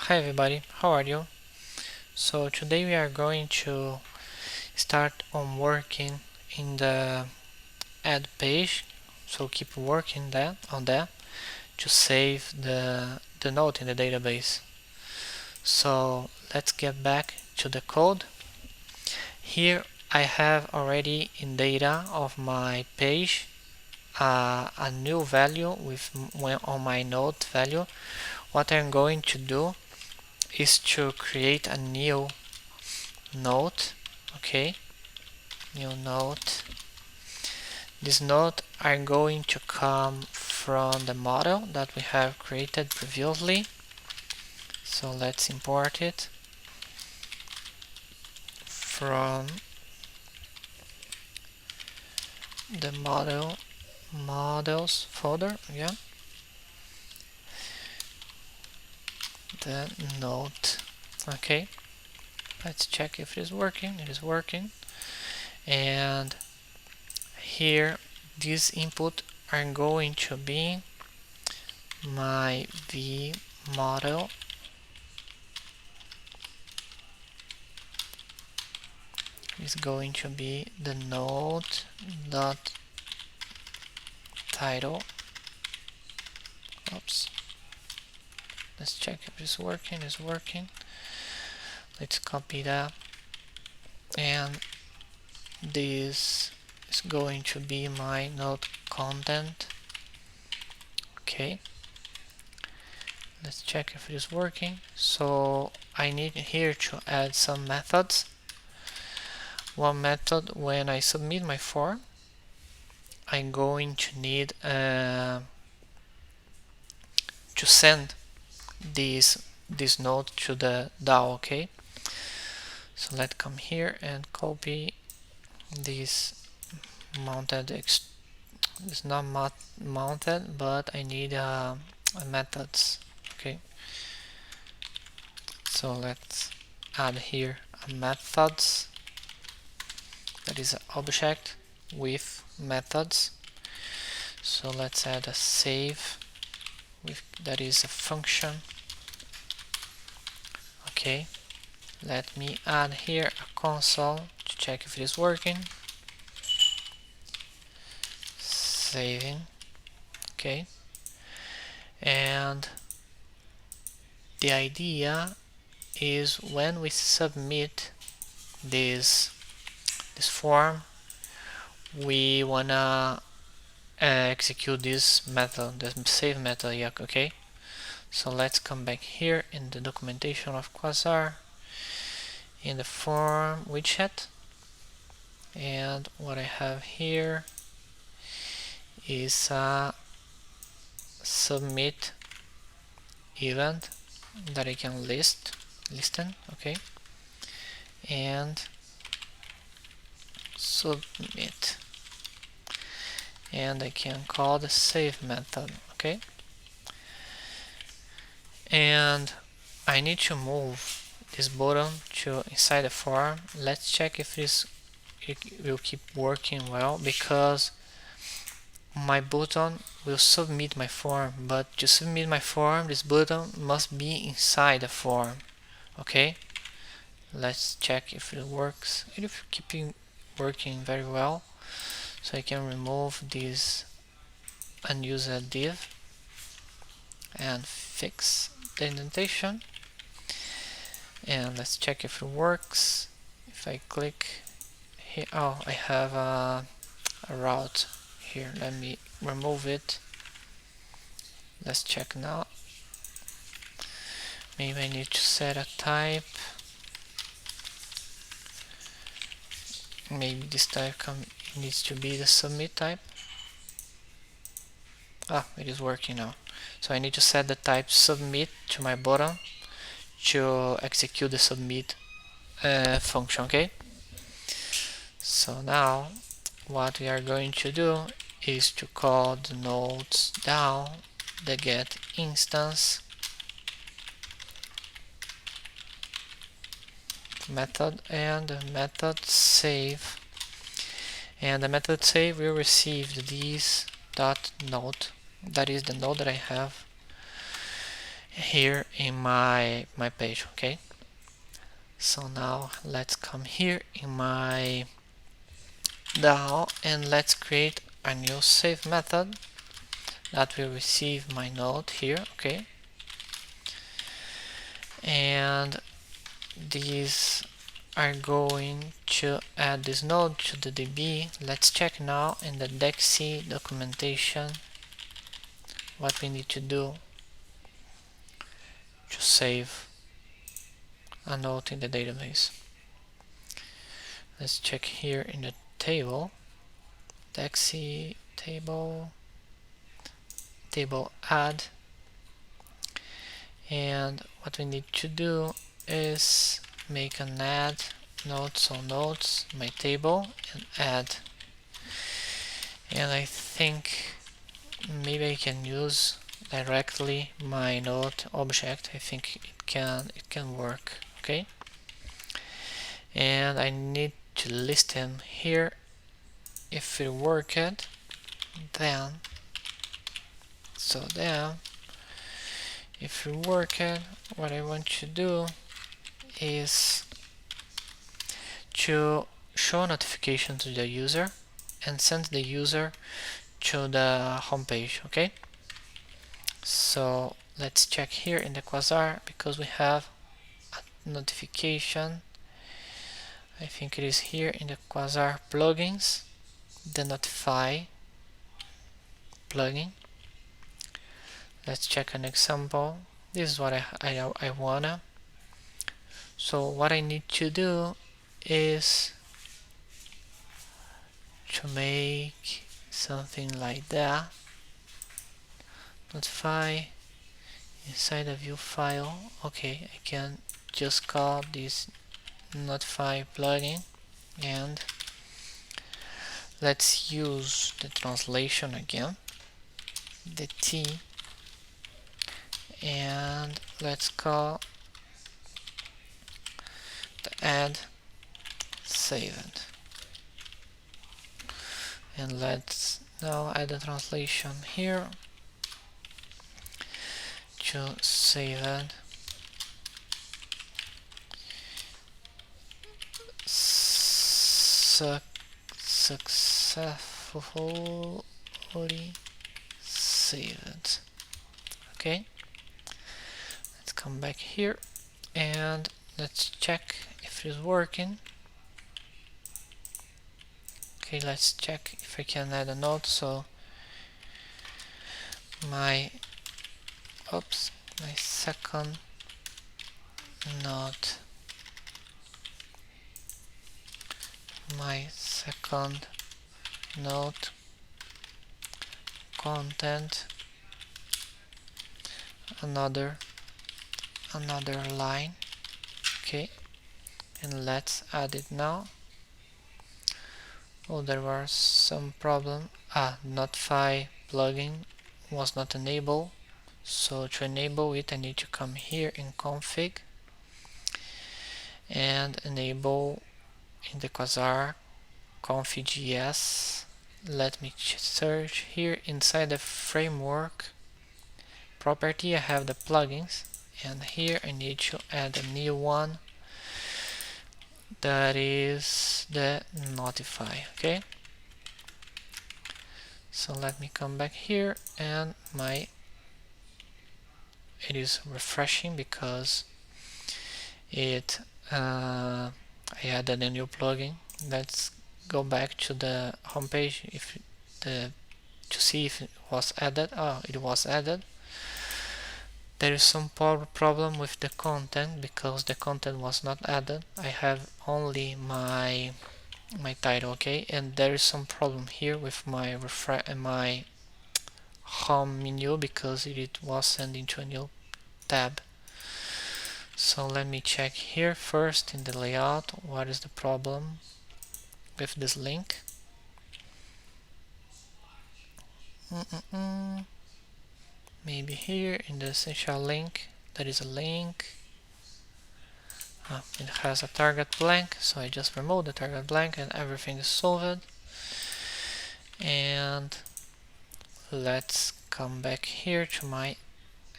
Hi everybody, how are you? So today we are going to start on working in the add page. So keep working on that to save the note in the database. So let's get back to the code. Here I have already in data of my page a new value on my note value. What I'm going to do is to create a new note. Okay, new note. This note are going to come from the model that we have created previously. So let's import it from the models folder. Yeah, the note. Okay, let's check if it is working. It is working. And here this input are going to be my v model is going to be the node dot title. Oops, let's check if it's working. It's working. Let's copy that, and this is going to be my node content. Okay, let's check if it is working. So I need here to add some methods. One method, when I submit my form, I'm going to need to send this node to the DAO. Okay, so let's come here and copy this mounted. It's not mounted, but I need methods. Okay, so let's add here a methods that is an object with methods. So let's add a save with that is a function. Okay, let me add here a console to check if it is working. Saving. Okay, and the idea is when we submit this form, we wanna execute this method, the save method. Yeah, okay, so let's come back here in the documentation of Quasar in the form widget, and what I have here is a submit event that I can listen. Okay, and submit, and I can call the save method. Okay, and I need to move this button to inside the form. Let's check if it will keep working well, because my button will submit my form, but to submit my form this button must be inside the form. Okay, let's check if it works. It is keeping working very well. So I can remove this unused div and fix the indentation, and let's check if it works. If I click here, oh, I have a route here. Let me remove it. Let's check now. Maybe I need to set a type. Maybe this type needs to be the submit type. Ah, it is working now. So I need to set the type submit to my button to execute the submit function. Okay, so now what we are going to do is to call the nodes down the get instance method and the method save, and the method save will receive this dot node, that is the node that I have, here in my page. Okay, so now let's come here in my DAO and let's create a new save method that will receive my node here. Okay, and these are going to add this node to the DB. Let's check now in the Dexie documentation what we need to do to save a node in the database. Let's check here in the table, Dexie table add, and what we need to do is make an add node, so nodes, my table, and add. And I think maybe I can use directly my node object. I think it can work. Okay, and I need to list them here. If it worked, then if it worked, what I want to do is to show notification to the user and send the user to the home page. Okay, so let's check here in the Quasar because we have a notification. I think it is here in the Quasar plugins, the notify plugin. Let's check an example. This is what I wanna. So what I need to do is to make something like that. Notify inside a Vue file. Okay, I can just call this notify plugin, and let's use the translation again, the T, and let's call the add saved, and let's now add the translation here to saved successfully saved. Okay, let's come back here and let's check if it is working. Okay, let's check if I can add a node. So my second node, content, another line. Okay, and let's add it now. Oh, there was some problem. Notify plugin was not enabled. So to enable it, I need to come here in config and enable in the Quasar config.js. Let me search here inside the framework property. I have the plugins, and here I need to add a new one, that is the notify. Okay, so let me come back here, and it is refreshing because I added a new plugin. Let's go back to the home page to see if it was added. It was added. There is some problem with the content because the content was not added. I have only my title. Okay, and there is some problem here with my home menu because it was sent into a new tab. So let me check here first in the layout what is the problem with this link. Maybe here in the essential link there is a link. It has a target blank, so I just remove the target blank and everything is solved. And let's come back here to my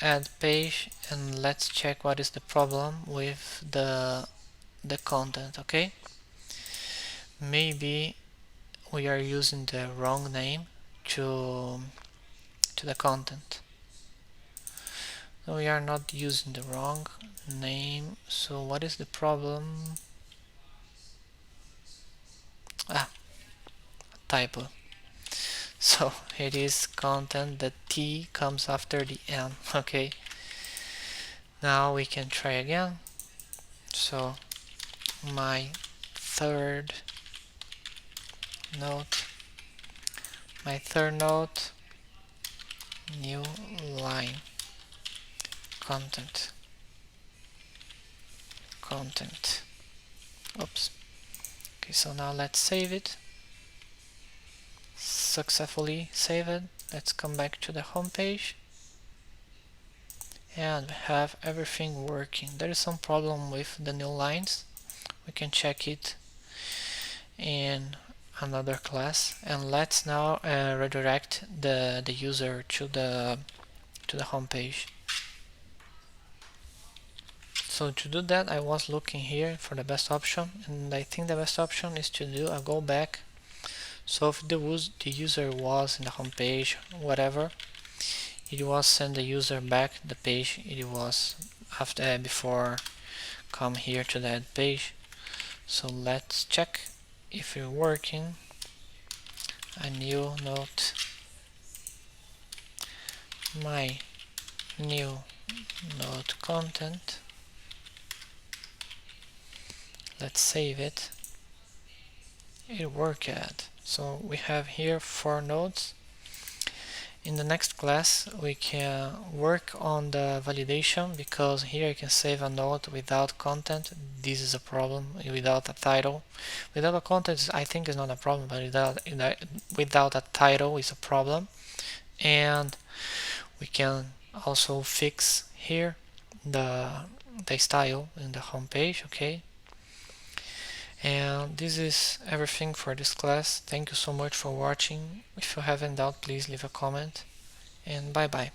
add page and let's check what is the problem with the content. Okay, maybe we are using the wrong name to the content. So we are not using the wrong name. So what is the problem? Typo. So it is content, the T comes after the N. Okay, now we can try again. So my third note, new line, content. Oops. Okay, so now let's save it. Successfully saved. Let's come back to the home page and have everything working. There is some problem with the new lines. We can check it in another class, and let's now redirect the user to the home page. So to do that, I was looking here for the best option, and I think the best option is to do a go back. So if the user was in the home page, whatever, it was send the user back the page it was after before come here to that page. So let's check if it's working. A new note, my new node content. Let's save it. It worked. So we have here 4 nodes. In the next class we can work on the validation, because here you can save a node without content. This is a problem. Without a title, without a content I think is not a problem, but without a title is a problem. And we can also fix here the style in the home page. Okay, and this is everything for this class. Thank you so much for watching. If you have any doubt, please leave a comment, and bye bye.